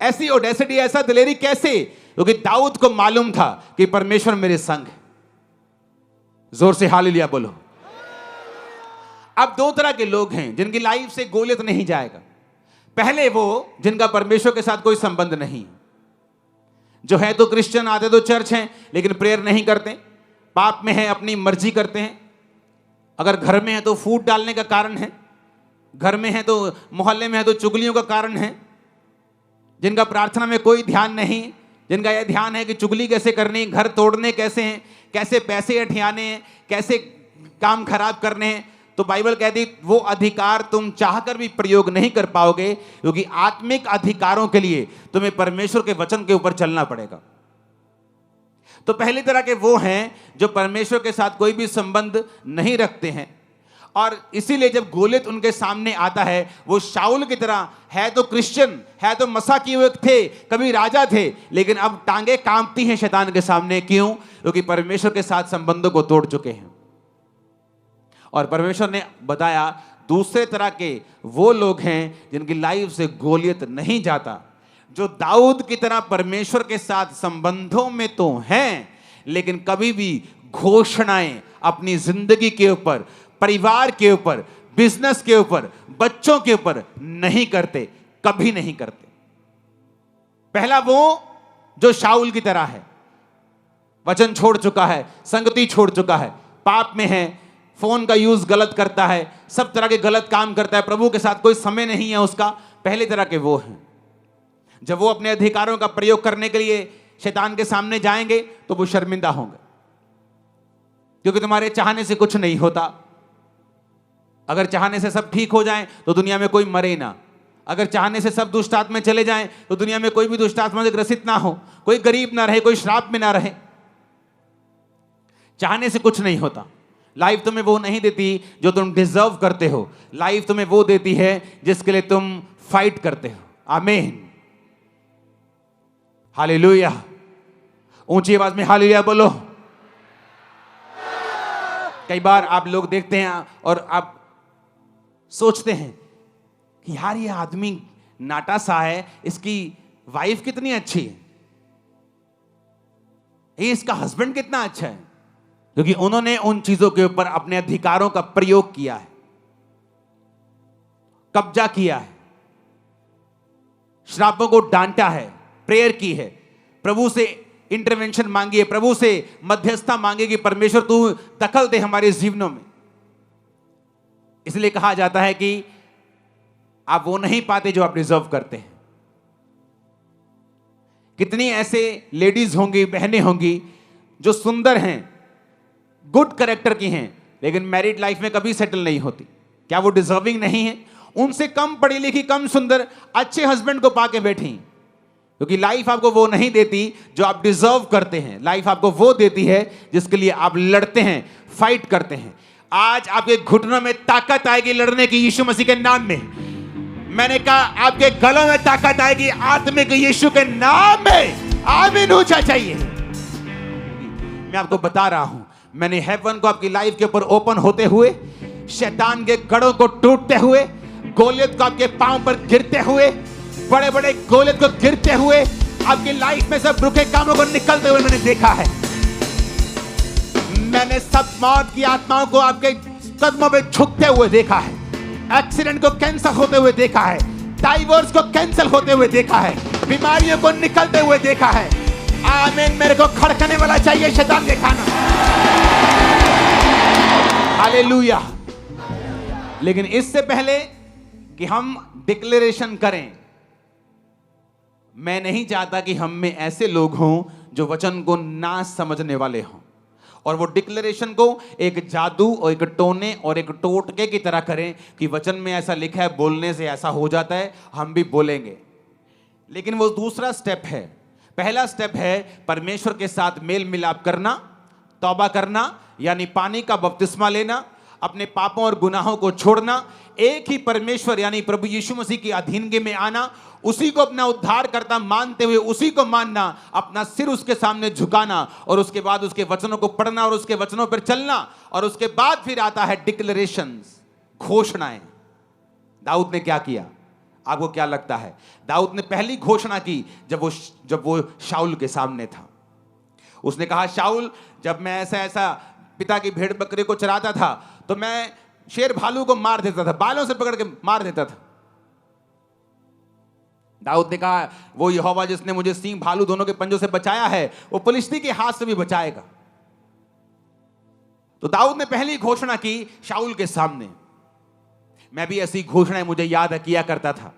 ऐसी ओडेसिटी, ऐसा दिलेरी कैसे? क्योंकि दाऊद को मालूम था कि परमेश्वर मेरे संग है। जोर से हालेलुया बोलो। अब 2 तरह के लोग हैं जिनकी लाइफ से गोलियत नहीं जाएगा। पहले वो जिनका परमेश्वर के साथ कोई संबंध नहीं, जो है तो क्रिश्चियन, आते तो चर्च हैं, लेकिन प्रेयर नहीं करते, पाप में है, अपनी मर्जी करते हैं। अगर घर में है तो फूट डालने का कारण है, घर में है तो, मोहल्ले में है तो चुगलियों का कारण है। जिनका प्रार्थना में कोई ध्यान नहीं, जिनका यह ध्यान है कि चुगली कैसे करनी, घर तोड़ने कैसे हैं, कैसे पैसे अठियाने हैं, कैसे काम खराब करने हैं, तो बाइबल कहती वो अधिकार तुम चाहकर भी प्रयोग नहीं कर पाओगे, क्योंकि आत्मिक अधिकारों के लिए तुम्हें परमेश्वर के वचन के ऊपर चलना पड़ेगा। तो पहली तरह के वो हैं जो परमेश्वर के साथ कोई भी संबंध नहीं रखते हैं, और इसीलिए जब गोलियत उनके सामने आता है, वो शाऊल की तरह है तो क्रिश्चियन, है तो मसा किए हुए थे, कभी राजा थे, लेकिन अब टांगे कांपती हैं शैतान के सामने। क्यों? क्योंकि परमेश्वर के साथ संबंधों को तोड़ चुके हैं। और परमेश्वर ने बताया दूसरे तरह के वो लोग हैं जिनकी लाइफ से गोलियत नहीं जाता, जो दाऊद की तरह परमेश्वर के साथ संबंधों में तो हैं, लेकिन कभी भी घोषणाएं अपनी जिंदगी के ऊपर, परिवार के ऊपर, बिजनेस के ऊपर, बच्चों के ऊपर नहीं करते, कभी नहीं करते। पहला वो जो शाऊल की तरह है, वचन छोड़ चुका है, संगति छोड़ चुका है, पाप में है, फोन का यूज गलत करता है, सब तरह के गलत काम करता है, प्रभु के साथ कोई समय नहीं है उसका। पहले तरह के वो हैं। जब वो अपने अधिकारों का प्रयोग करने के लिए शैतान के सामने जाएंगे तो वो शर्मिंदा होंगे, क्योंकि तुम्हारे चाहने से कुछ नहीं होता। अगर चाहने से सब ठीक हो जाए तो दुनिया में कोई मरे ना, अगर चाहने से सब दुष्ट आत्मा चले जाएं तो दुनिया में कोई भी दुष्ट आत्मा से ग्रसित ना हो, कोई गरीब ना रहे, कोई श्राप में ना रहे। चाहने से कुछ नहीं होता। लाइफ तुम्हें वो नहीं देती जो तुम डिजर्व करते हो, लाइफ तुम्हें वो देती है जिसके लिए तुम फाइट करते हो। आमीन, हालेलुया। ऊंची आवाज में हालेलुया बोलो। कई बार आप लोग देखते हैं और आप सोचते हैं कि यार ये आदमी नाटा सा है, इसकी वाइफ कितनी अच्छी है, ये इसका हस्बैंड कितना अच्छा है, क्योंकि उन्होंने उन चीजों के ऊपर अपने अधिकारों का प्रयोग किया है, कब्जा किया है, श्रापों को डांटा है, प्रेयर की है, प्रभु से इंटरवेंशन मांगी है, प्रभु से मध्यस्थता मांगी कि परमेश्वर तू दखल दे हमारे जीवनों में। इसलिए कहा जाता है कि आप वो नहीं पाते जो आप डिजर्व करते हैं। कितनी ऐसे लेडीज होंगी, बहनें होंगी जो सुंदर हैं, गुड कैरेक्टर की हैं, लेकिन मैरिड लाइफ में कभी सेटल नहीं होती। क्या वो डिजर्विंग नहीं है? उनसे कम पढ़ी लिखी, कम सुंदर, अच्छे हस्बैंड को पाके बैठी, क्योंकि लाइफ आपको वो नहीं देती जो आप डिजर्व करते हैं। लाइफ आपको वो देती है जिसके लिए आप लड़ते हैं, फाइट करते हैं। आज आपके घुटनों में ताकत आएगी लड़ने की, यीशु मसीह के नाम में। मैंने कहा आपके गलों में ताकत आएगी आत्मिक यीशु के नाम में। आमीन ऊंचा चाहिए। मैं आपको बता रहा हूं, मैंने हेवन को आपकी लाइफ के ऊपर ओपन होते हुए, शैतान के गढ़ों को टूटते हुए, गोलियत को आपके पांव पर गिरते हुए, बड़े बड़े गोलियत को गिरते हुए, आपकी लाइफ में सब रुके कामों को निकलते हुए मैंने देखा है। मैंने सब मौत की आत्माओं को आपके कदमों पे झुकते हुए देखा है, एक्सीडेंट को कैंसिल होते हुए देखा है, डाइवोर्स को कैंसिल होते हुए देखा है, बीमारियों को निकलते हुए देखा है। आमीन। मेरे को खड़कने वाला चाहिए शैतान के खाना। हालेलुया। लेकिन इससे पहले कि हम डिक्लेरेशन करें। मैं नहीं चाहता कि हम में ऐसे लोग हों जो वचन को ना समझने वाले हों और वो डिक्लेरेशन को एक जादू और एक टोने और एक टोटके की तरह करें कि वचन में ऐसा लिखा है, बोलने से ऐसा हो जाता है, हम भी बोलेंगे। लेकिन वो दूसरा स्टेप है। पहला स्टेप है परमेश्वर के साथ मेल मिलाप करना, तौबा करना, यानी पानी का बपतिस्मा लेना, अपने पापों और गुनाहों को छोड़ना, एक ही परमेश्वर यानी प्रभु यीशु मसीह की अधीनगी में आना, उसी को अपना उद्धार करता मानते हुए उसी को मानना, अपना सिर उसके सामने झुकाना और उसके बाद उसके वचनों को पढ़ना और उसके वचनों पर चलना। और उसके बाद फिर आता है डिक्लेरेशंस, घोषणाएं। दाऊद ने क्या किया? आपको क्या लगता है? दाऊद ने पहली घोषणा की जब वो शाऊल के सामने था। उसने कहा, शाऊल, जब मैं ऐसा पिता की भेड़ बकरे को चराता था तो मैं शेर भालू को मार देता था, बालों से पकड़ के मार देता था। दाऊद ने कहा, वो यहोवा जिसने मुझे सिंह भालू दोनों के पंजों से बचाया है, वो फिलिस्ती के हाथ से भी बचाएगा। तो दाऊद ने पहली घोषणा की शाऊल के सामने। मैं भी ऐसी घोषणाएं मुझे याद किया करता था,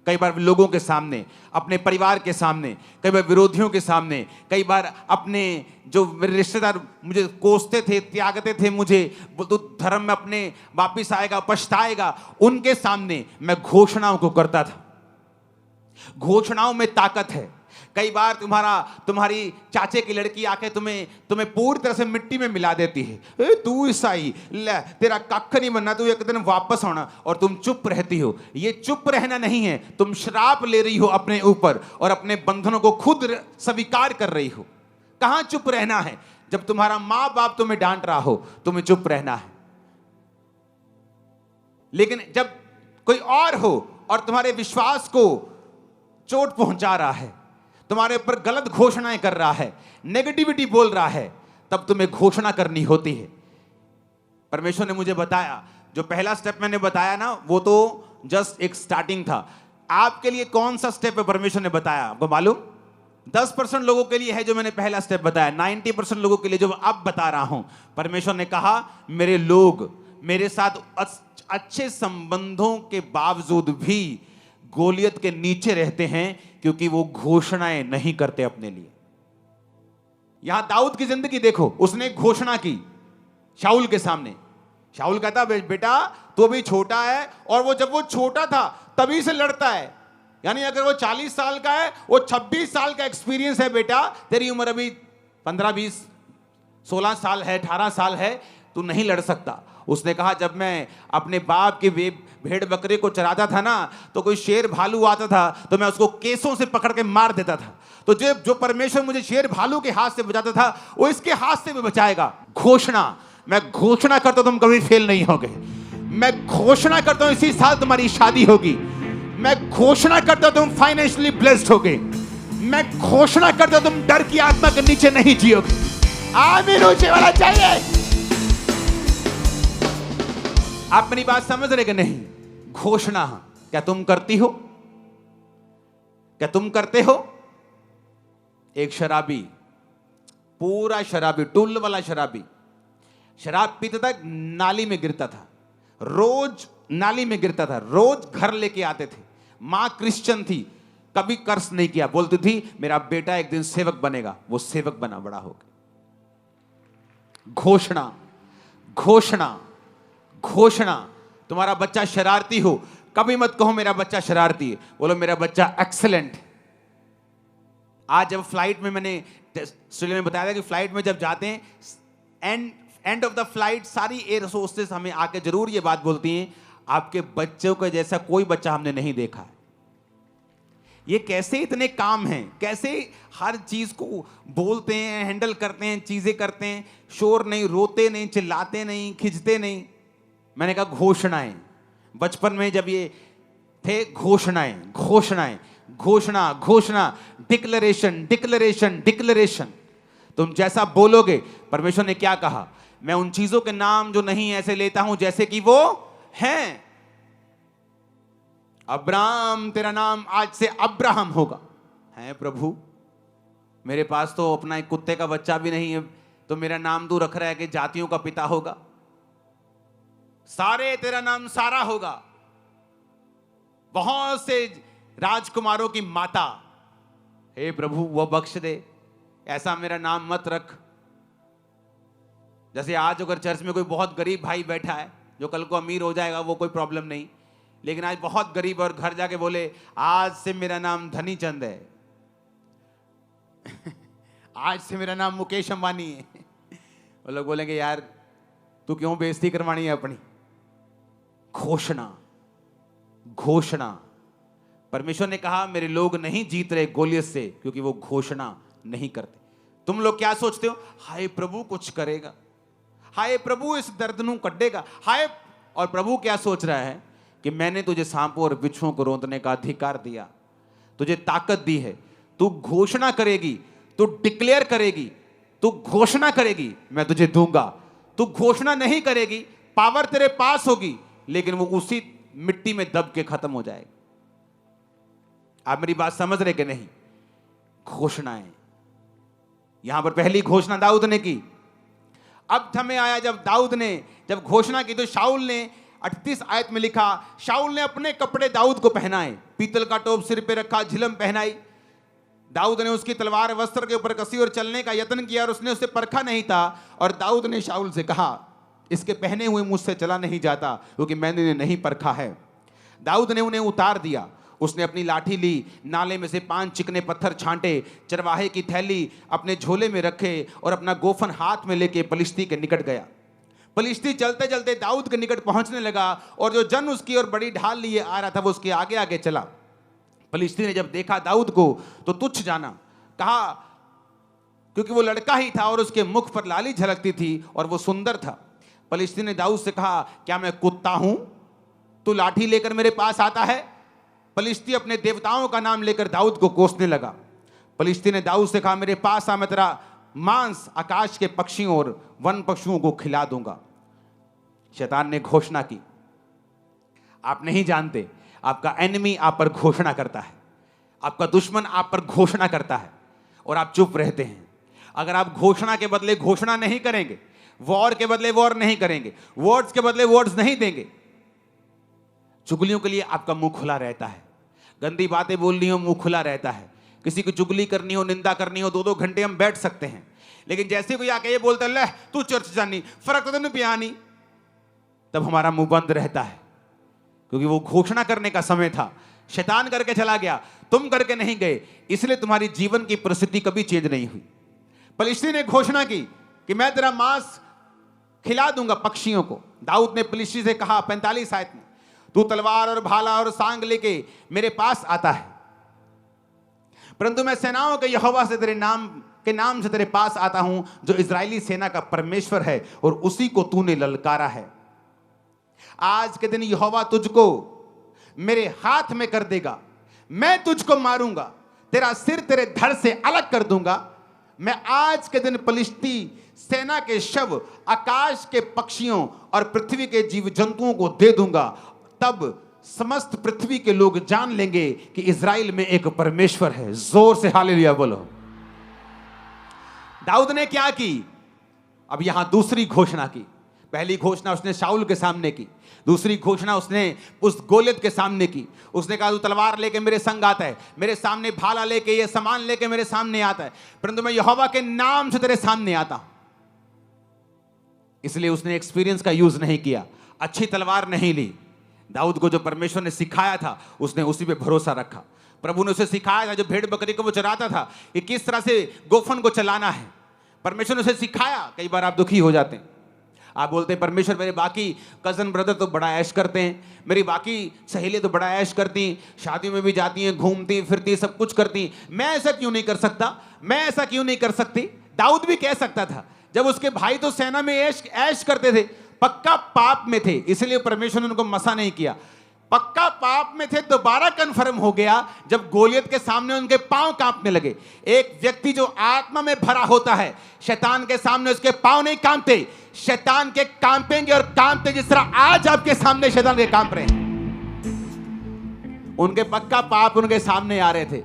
कई बार लोगों के सामने, अपने परिवार के सामने, कई बार विरोधियों के सामने, कई बार अपने जो मेरे रिश्तेदार मुझे कोसते थे, त्यागते थे, मुझे तो धर्म में अपने वापिस आएगा, पछताएगा, उनके सामने मैं घोषणाओं को करता था। घोषणाओं में ताकत है। कई बार तुम्हारी चाचे की लड़की आके तुम्हें पूरी तरह से मिट्टी में मिला देती है। ए, तू ईसाई, ले तेरा कख नहीं बनना, तू एक दिन वापस आना, और तुम चुप रहती हो। ये चुप रहना नहीं है, तुम श्राप ले रही हो अपने ऊपर और अपने बंधनों को खुद स्वीकार कर रही हो। कहां चुप रहना है? जब तुम्हारा मां बाप तुम्हें डांट रहा हो, तुम्हें चुप रहना है। लेकिन जब कोई और हो और तुम्हारे विश्वास को चोट पहुंचा रहा है, तुम्हारे ऊपर गलत घोषणाएं कर रहा है, नेगेटिविटी बोल रहा है, तब तुम्हें घोषणा करनी होती है। परमेश्वर ने मुझे बताया, जो पहला स्टेप मैंने बताया ना, वो तो जस्ट एक स्टार्टिंग था। आपके लिए कौन सा स्टेप है परमेश्वर ने बताया, आपको मालूम? 10% लोगों के लिए है जो मैंने पहला स्टेप बताया, 90% लोगों के लिए जो अब बता रहा हूं। परमेश्वर ने कहा, मेरे लोग मेरे साथ अच्छे संबंधों के बावजूद भी गोलियत के नीचे रहते हैं क्योंकि वो घोषणाएं नहीं करते अपने लिए। यहां दाऊद की जिंदगी देखो, उसने एक घोषणा की शाऊल के सामने। शाऊल कहता, बेटा तू अभी छोटा है, और वो जब वो छोटा था तभी से लड़ता है। यानी अगर वो 40 साल का है, वो 26 साल का एक्सपीरियंस है। बेटा तेरी उम्र अभी 15, 20, 16 साल है, 18 साल है, तू नहीं लड़ सकता। उसने कहा, जब मैं अपने बाप के भेड़ बकरे को चराता था ना, तो कोई शेर भालू आता था तो मैं उसको केसों से पकड़ के मार देता था। तो जो परमेश्वर मुझे शेर भालू के हाथ से बचाता था, वो इसके हाथ से भी बचाएगा। घोषणा, मैं घोषणा करता हूं तुम कभी फेल नहीं होगे। मैं घोषणा करता हूं इसी साल तुम्हारी शादी होगी। मैं घोषणा करता हूं तुम फाइनेंशियली ब्लेस्ड होगे। मैं घोषणा करता हूं तुम डर की आत्मा के नीचे नहीं जियोगे। आमीन ऊंचे वाला चाहिए। आप मेरी बात समझ रहे कि नहीं? घोषणा क्या तुम करती हो? क्या तुम करते हो? एक शराबी, पूरा शराबी, टुल्ल वाला शराबी, शराब पीता था, नाली में गिरता था, रोज नाली में गिरता था, रोज घर लेके आते थे। मां क्रिश्चियन थी, कभी कर्ज नहीं किया, बोलती थी मेरा बेटा एक दिन सेवक बनेगा। वो सेवक बना, बड़ा हो गया। घोषणा, घोषणा, घोषणा। तुम्हारा बच्चा शरारती हो, कभी मत कहो मेरा बच्चा शरारती है, बोलो मेरा बच्चा एक्सीलेंट। आज जब फ्लाइट में, मैंने ऑस्ट्रेलिया में बताया था कि फ्लाइट में जब जाते हैं, एंड ऑफ द फ्लाइट सारी एयर होस्टेस हमें आके जरूर ये बात बोलती हैं, आपके बच्चों के जैसा कोई बच्चा हमने नहीं देखा है। ये कैसे इतने काम हैं, कैसे हर चीज को बोलते हैं, हैंडल करते हैं, चीजें करते हैं, शोर नहीं, रोते नहीं, चिल्लाते नहीं, खिंचते नहीं। मैंने कहा घोषणाएं। बचपन में जब ये थे, घोषणाएं, घोषणाएं, घोषणा, घोषणा, डिक्लेरेशन, डिक्लेरेशन, डिक्लेरेशन। तुम जैसा बोलोगे, परमेश्वर ने क्या कहा, मैं उन चीजों के नाम जो नहीं ऐसे लेता हूं जैसे कि वो हैं। अब्राहम, तेरा नाम आज से अब्राहम होगा। है प्रभु, मेरे पास तो अपना एक कुत्ते का बच्चा भी नहीं है, तो मेरा नाम तू रख रहा है कि जातियों का पिता होगा। सारे, तेरा नाम सारा होगा। बहुत से राजकुमारों की माता, हे प्रभु वो बख्श दे, ऐसा मेरा नाम मत रख। जैसे आज अगर चर्च में कोई बहुत गरीब भाई बैठा है जो कल को अमीर हो जाएगा, वो कोई प्रॉब्लम नहीं, लेकिन आज बहुत गरीब और घर जाके बोले आज से मेरा नाम धनी चंद है आज से मेरा नाम मुकेश अंबानी है, वो लोग बोलेंगे यार तू क्यों बेइज्जती करवानी है अपनी। घोषणा, घोषणा। परमेश्वर ने कहा मेरे लोग नहीं जीत रहे गोलियत से क्योंकि वो घोषणा नहीं करते। तुम लोग क्या सोचते हो, हाय प्रभु कुछ करेगा, हाय प्रभु इस दर्द नू कड्डेगा, हाय। और प्रभु क्या सोच रहा है कि मैंने तुझे सांपों और बिच्छुओं को रोंदने का अधिकार दिया, तुझे ताकत दी है, तू घोषणा करेगी, तू डिक्लेयर करेगी, तू घोषणा करेगी, मैं तुझे दूंगा। तू घोषणा नहीं करेगी, पावर तेरे पास होगी, लेकिन वो उसी मिट्टी में दब के खत्म हो जाएगी। आप मेरी बात समझ रहे कि नहीं? घोषणाएं। यहां पर पहली घोषणा दाऊद ने की। अब समय आया जब दाऊद ने जब घोषणा की तो शाऊल ने 38 आयत में लिखा, शाऊल ने अपने कपड़े दाऊद को पहनाए, पीतल का टोप सिर पे रखा, झिलम पहनाई। दाऊद ने उसकी तलवार वस्त्र के ऊपर कसी और चलने का यत्न किया और उसने उसे परखा नहीं था। और दाऊद ने शाऊल से कहा इसके पहने हुए मुझसे चला नहीं जाता क्योंकि मैंने इन्हें नहीं परखा है। दाऊद ने उन्हें उतार दिया, उसने अपनी लाठी ली, नाले में से 5 चिकने पत्थर छांटे, चरवाहे की थैली अपने झोले में रखे और अपना गोफन हाथ में लेके पलिश्ती के निकट गया। पलिश्ती चलते चलते दाऊद के निकट पहुंचने लगा और जो जन उसकी और बड़ी ढाल लिए आ रहा था वो उसके आगे आगे चला। पलिश्ती ने जब देखा दाऊद को तो तुच्छ जाना, कहा क्योंकि वो लड़का ही था और उसके मुख पर लाली झलकती थी और वो सुंदर था। पलिश्ती ने दाऊद से कहा क्या मैं कुत्ता हूं, तू लाठी लेकर मेरे पास आता है? पलिश्ती अपने देवताओं का नाम लेकर दाऊद को कोसने लगा। पलिश्ती ने दाऊद से कहा मेरे पास आ, मैं तेरा मांस आकाश के पक्षियों और वन पशुओं को खिला दूंगा। शैतान ने घोषणा की। आप नहीं जानते, आपका एनिमी आप पर घोषणा करता है, आपका दुश्मन आप पर घोषणा करता है और आप चुप रहते हैं। अगर आप घोषणा के बदले घोषणा नहीं करेंगे, वॉर के बदले वॉर नहीं करेंगे, वर्ड्स के बदले वर्ड्स नहीं देंगे, चुगलियों के लिए आपका मुंह खुला रहता है, गंदी बातें बोलनी हो मुंह खुला रहता है, किसी की चुगली करनी हो, निंदा करनी हो, 2-2 घंटे हम बैठ सकते हैं। लेकिन जैसे कोई आके ये बोलता है ले तू चर्च जानी, फर्क तो नहीं पियानी, तब हमारा मुंह बंद रहता है क्योंकि वो घोषणा करने का समय था। शैतान करके चला गया, तुम करके नहीं गए, इसलिए तुम्हारी जीवन की परिस्थिति कभी चेंज नहीं हुई। पलिश्ती ने घोषणा की कि मैं तेरा मांस खिला दूंगा पक्षियों को। दाऊद ने पलिश्ती से कहा 45 आयत में, तू तलवार और भाला और सांग लेके मेरे पास आता है, परंतु मैं सेनाओं के यहोवा से तेरे नाम से तेरे पास आता हूं जो इजरायली सेना का परमेश्वर है और उसी को तूने ललकारा है। आज के दिन यहोवा तुझको मेरे हाथ में कर देगा, मैं तुझको मारूंगा, तेरा सिर तेरे धड़ से अलग कर दूंगा। मैं आज के दिन पलिश्ती सेना के शव आकाश के पक्षियों और पृथ्वी के जीव जंतुओं को दे दूंगा, तब समस्त पृथ्वी के लोग जान लेंगे कि इज़राइल में एक परमेश्वर है। जोर से हालेलुया बोलो। दाऊद ने क्या की? अब यहां दूसरी घोषणा की। पहली घोषणा उसने शाऊल के सामने की, दूसरी घोषणा उसने उस गोलियत के सामने की। उसने कहा तू तलवार लेके मेरे संग आता है, मेरे सामने भाला लेके ये सामान लेके मेरे सामने आता है, परंतु मैं यहोवा के नाम से तेरे सामने आता हूं। इसलिए उसने एक्सपीरियंस का यूज नहीं किया, अच्छी तलवार नहीं ली। दाऊद को जो परमेश्वर ने सिखाया था उसने उसी पे भरोसा रखा। प्रभु ने उसे सिखाया था, जो भेड़ बकरी को वो चराता था, कि किस तरह से गोफन को चलाना है। परमेश्वर ने उसे सिखाया। कई बार आप दुखी हो जाते हैं, आप बोलते हैं परमेश्वर मेरे बाकी कजन ब्रदर तो बड़ा ऐश करते हैं, मेरी बाकी सहेलियां तो बड़ा ऐश करती, शादियों में भी जाती हैं, घूमती फिरती, सब कुछ करती, मैं ऐसा क्यों नहीं कर सकता, मैं ऐसा क्यों नहीं कर सकती। दाऊद भी कह सकता था, जब उसके भाई तो सेना में ऐश करते थे, पक्का पाप में थे, इसलिए परमेश्वर ने उनको मसा नहीं किया। पक्का पाप में थे, दोबारा कंफर्म हो गया जब गोलियत के सामने उनके पांव कांपने लगे। एक व्यक्ति जो आत्मा में भरा होता है, शैतान के सामने उसके पांव नहीं कांपते, शैतान के कांपेंगे और कांपते जिस तरह आज आपके सामने शैतान के कांप रहे हैं। उनके पक्का पाप उनके सामने आ रहे थे।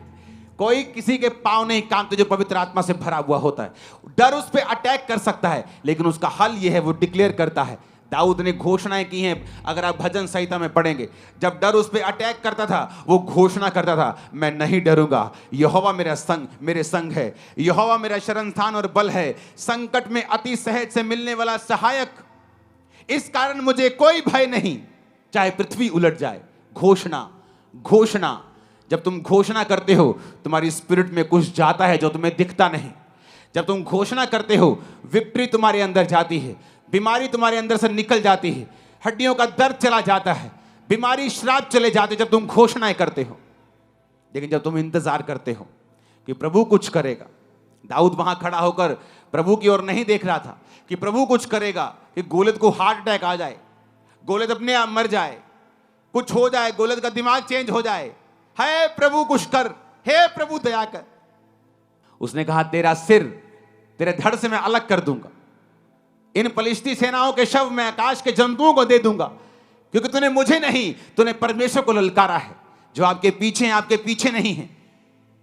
कोई किसी के पांव नहीं कांपते जो पवित्र आत्मा से भरा हुआ होता है। डर उस पर अटैक कर सकता है, लेकिन उसका हल यह है, वो डिक्लेयर करता है दाऊद ने घोषणाएं की हैं। अगर आप भजन संहिता में पढ़ेंगे, जब डर उस पर अटैक करता था, वो घोषणा करता था, मैं नहीं डरूंगा, यहोवा मेरे संग है, यहोवा मेरा शरण स्थान और बल है, संकट में अति सहज से मिलने वाला सहायक, इस कारण मुझे कोई भय नहीं, चाहे पृथ्वी उलट जाए। घोषणा, घोषणा। जब तुम घोषणा करते हो, तुम्हारी स्पिरिट में कुछ जाता है जो तुम्हें दिखता नहीं। जब तुम घोषणा करते हो, विक्ट्री तुम्हारे अंदर जाती है, बीमारी तुम्हारे अंदर से निकल जाती है, हड्डियों का दर्द चला जाता है, बीमारी श्राप चले जाते, जब तुम घोषणाएं करते हो। लेकिन जब तुम इंतजार करते हो कि प्रभु कुछ करेगा, दाऊद वहां खड़ा होकर प्रभु की ओर नहीं देख रहा था कि प्रभु कुछ करेगा, कि गोलियत को हार्ट अटैक आ जाए, गोलियत अपने आप मर जाए, कुछ हो जाए, गोलियत का दिमाग चेंज हो जाए। हे प्रभु कुछ कर, हे प्रभु दया कर। उसने कहा, तेरा सिर तेरे धड़ से मैं अलग कर दूंगा, इन फलिश्ती सेनाओं के शव मैं आकाश के जंतुओं को दे दूंगा, क्योंकि तूने मुझे नहीं, तूने परमेश्वर को ललकारा है। जो आपके पीछे हैं, आपके पीछे नहीं है।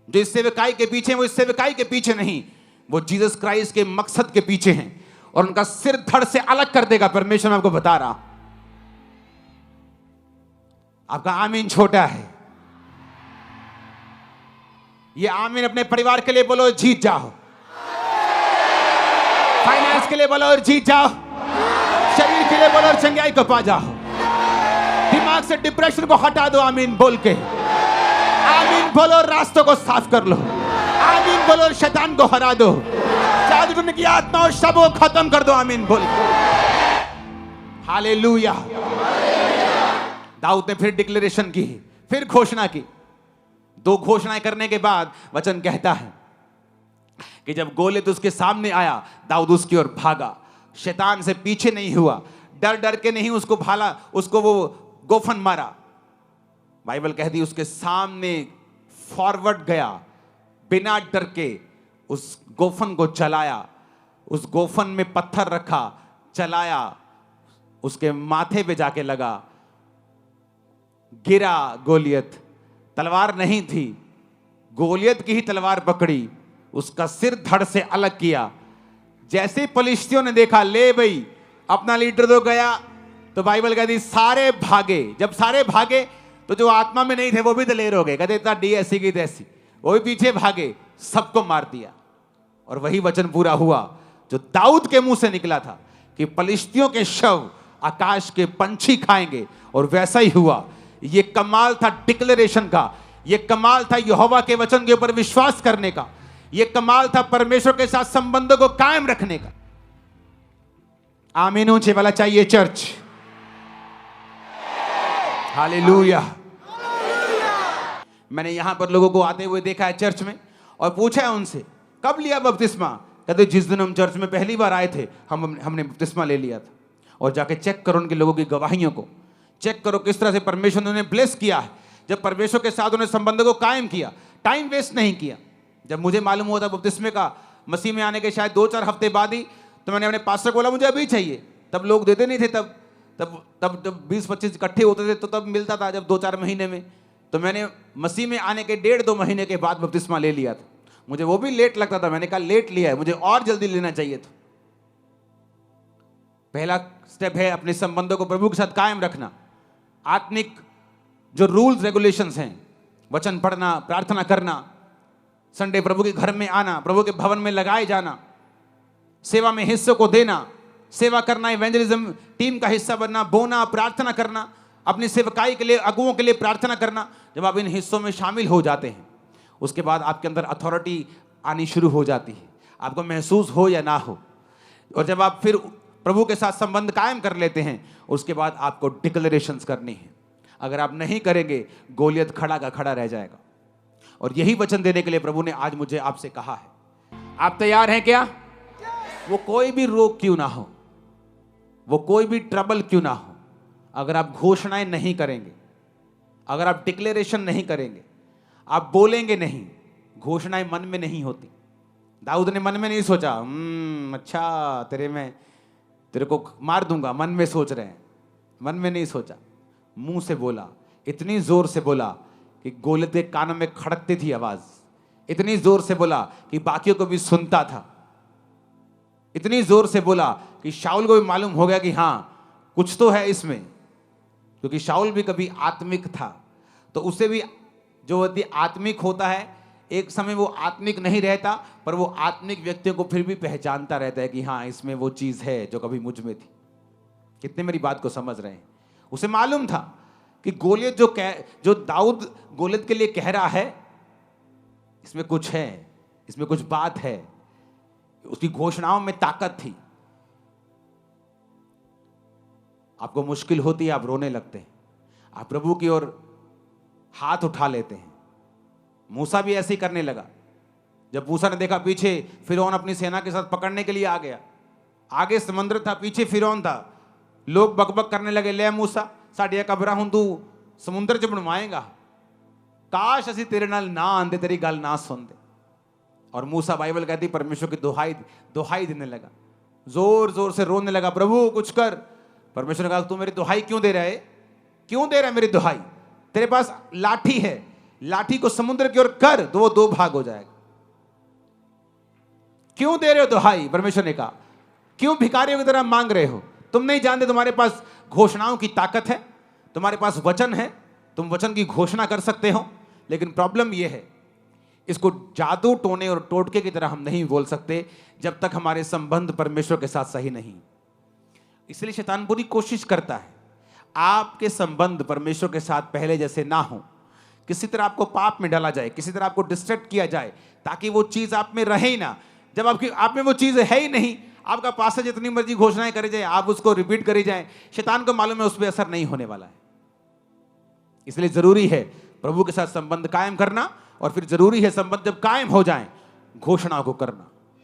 जो इस सेवकाई के पीछे हैं, वो इस सेवकाई के पीछे नहीं, वो जीसस क्राइस्ट के मकसद के पीछे हैं, और उनका सिर धड़ से अलग कर देगा परमेश्वर। मैं आपको बता रहा हूं। आपका आमीन छोटा है। ये आमीन अपने परिवार के लिए बोलो, जीत जाओ। फाइनेंस के लिए बोलो और जीत जाओ। शरीर के लिए बोलो और चंगाई को पा जाओ। दिमाग से डिप्रेशन को हटा दो, आमीन बोल के। आमीन बोलो, रास्तों को साफ कर लो। आमीन बोलो, शैतान को हरा दो। जादू की आत्मा और सब को खत्म कर दो, आमीन बोल के। हालेलुया। दाऊद ने फिर डिक्लेरेशन की, फिर घोषणा की। 2 घोषणाएं करने के बाद वचन कहता है कि जब गोलियत उसके सामने आया, दाऊद उसकी ओर भागा, शैतान से पीछे नहीं हुआ, डर डर के नहीं उसको भाला, उसको वो गोफन मारा। बाइबल कहती है उसके सामने फॉरवर्ड गया, बिना डर के उस गोफन को चलाया, उस गोफन में पत्थर रखा, चलाया, उसके माथे पे जाके लगा, गिरा गोलियत। तलवार नहीं थी, गोलियत की ही तलवार पकड़ी, उसका सिर धड़ से अलग किया। जैसे फलिश्तियों ने देखा, ले भाई अपना लीडर तो गया, तो बाइबल कहती सारे भागे। जब सारे भागे तो जो आत्मा में नहीं थे वो भी दलेर हो गए, कहते इतना डी ऐसी की तैसी, वो भी पीछे भागे, सबको मार दिया। और वही वचन पूरा हुआ जो दाऊद के मुंह से निकला था कि फलिश्तियों के शव आकाश के पंछी खाएंगे, और वैसा ही हुआ। ये कमाल था डिक्लेरेशन का, ये कमाल था यहोवा के वचन के ऊपर विश्वास करने का, ये कमाल था परमेश्वर के साथ संबंधों को कायम रखने का। आमीन ऊंचे वाला चाहिए चर्च। हालेलुया। मैंने यहां पर लोगों को आते हुए देखा है चर्च में, और पूछा है उनसे, कब लिया बपतिस्मा? कहते जिस दिन हम चर्च में पहली बार आए थे, हमने बपतिस्मा ले लिया था। और जाके चेक करो उनके लोगों की गवाहियों को, चेक करो किस तरह से परमेश्वर ने उन्हें ब्लेस किया है, जब परमेश्वर के साथ उन्हें संबंध को कायम किया, टाइम वेस्ट नहीं किया। जब मुझे मालूम हुआ था बपतिस्मे का, मसीह में आने के शायद 2-4 हफ्ते बाद ही, तो मैंने अपने पास्टर को बोला मुझे अभी चाहिए। तब लोग देते नहीं थे, तब जब 20-25 इकट्ठे होते थे तो तब मिलता था, जब 2-4 महीने में। तो मैंने मसीह में आने के 1.5-2 महीने के बाद बपतिस्मा ले लिया था। मुझे वो भी लेट लगता था, मैंने कहा लेट लिया है, मुझे और जल्दी लेना चाहिए था। पहला स्टेप है अपने संबंधों को प्रभु के साथ कायम रखना। आत्मिक जो रूल्स रेगुलेशंस हैं, वचन पढ़ना, प्रार्थना करना, संडे प्रभु के घर में आना, प्रभु के भवन में लगाए जाना, सेवा में हिस्सों को देना, सेवा करना, इवेंजलिज्म टीम का हिस्सा बनना, बोना, प्रार्थना करना, अपनी सेवकाई के लिए, अगुओं के लिए प्रार्थना करना। जब आप इन हिस्सों में शामिल हो जाते हैं, उसके बाद आपके अंदर अथॉरिटी आनी शुरू हो जाती है, आपको महसूस हो या ना हो। और जब आप फिर प्रभु के साथ संबंध कायम कर लेते हैं, उसके बाद आपको डिक्लेरेशंस करनी है। अगर आप नहीं करेंगे, गोलियत खड़ा का खड़ा रह जाएगा। और यही वचन देने के लिए प्रभु ने आज मुझे आपसे कहा है। आप तैयार हैं क्या? वो कोई भी रोग क्यों ना हो, वो कोई भी ट्रबल क्यों ना हो, अगर आप घोषणाएं नहीं करेंगे, अगर आप डिक्लेरेशन नहीं करेंगे, आप बोलेंगे नहीं, घोषणाएं मन में नहीं होती। दाऊद ने मन में नहीं सोचा अच्छा तेरे को मार दूंगा, मन में सोच रहे हैं, मन में नहीं सोचा, मुंह से बोला, इतनी जोर से बोला कि गोलियत के कानों में खड़कती थी आवाज, इतनी जोर से बोला कि बाकियों को भी सुनता था, इतनी जोर से बोला कि शाऊल को भी मालूम हो गया कि हाँ कुछ तो है इसमें, क्योंकि शाऊल भी कभी आत्मिक था, तो उसे भी जो व्यक्ति आत्मिक होता है एक समय वो आत्मिक नहीं रहता, पर वो आत्मिक व्यक्तियों को फिर भी पहचानता रहता है कि हाँ इसमें वो चीज़ है जो कभी मुझ में थी। कितने मेरी बात को समझ रहे हैं? उसे मालूम था कि गोलियत जो दाऊद गोलियत के लिए कह रहा है, इसमें कुछ है, इसमें कुछ बात है। उसकी घोषणाओं में ताकत थी। आपको मुश्किल होती है, आप रोने लगते हैं, आप प्रभु की ओर हाथ उठा लेते हैं। मूसा भी ऐसे ही करने लगा। जब मूसा ने देखा पीछे फिरौन अपनी सेना के साथ पकड़ने के लिए आ गया, आगे समुद्र था, पीछे फिरौन था, लोग बकबक करने लगे, ले मूसा साडिया कबरा हूं तू समुद्र च बनवाएगा, काश असी तेरे नाल ना आंदे, तेरी गल ना सुनते। और मूसा, बाइबल कहती, परमेश्वर की दुहाई देने लगा, जोर जोर से रोने लगा, प्रभु कुछ कर। परमेश्वर ने कहा तू मेरी दुहाई क्यों दे रहा है? क्यों दे रहा है मेरी दुहाई? तेरे पास लाठी है, लाठी को समुद्र की ओर कर, तो वो दो भाग हो जाएगा। क्यों दे रहे हो दुहाई? परमेश्वर ने कहा, क्यों भिखारियों की तरह मांग रहे हो? तुम नहीं जानते तुम्हारे पास घोषणाओं की ताकत है, तुम्हारे पास वचन है, तुम वचन की घोषणा कर सकते हो। लेकिन प्रॉब्लम यह है, इसको जादू टोने और टोटके की तरह हम नहीं बोल सकते जब तक हमारे संबंध परमेश्वर के साथ सही नहीं। इसलिए शैतान पूरी कोशिश करता है आपके संबंध परमेश्वर के साथ पहले जैसे ना हो, किसी तरह आपको पाप में डाला जाए, किसी तरह आपको डिस्ट्रैक्ट किया जाए, ताकि वो चीज आप में रहे ही ना। जब आप में वो चीज है ही नहीं, आपका पास्टर जितनी मर्जी घोषणाएं करे जाए, आप उसको रिपीट करी जाए, शैतान को मालूम है उस पर असर नहीं होने वाला है। इसलिए जरूरी है प्रभु के साथ संबंध कायम करना, और फिर जरूरी है संबंध जब कायम हो जाए घोषणाओं को करना।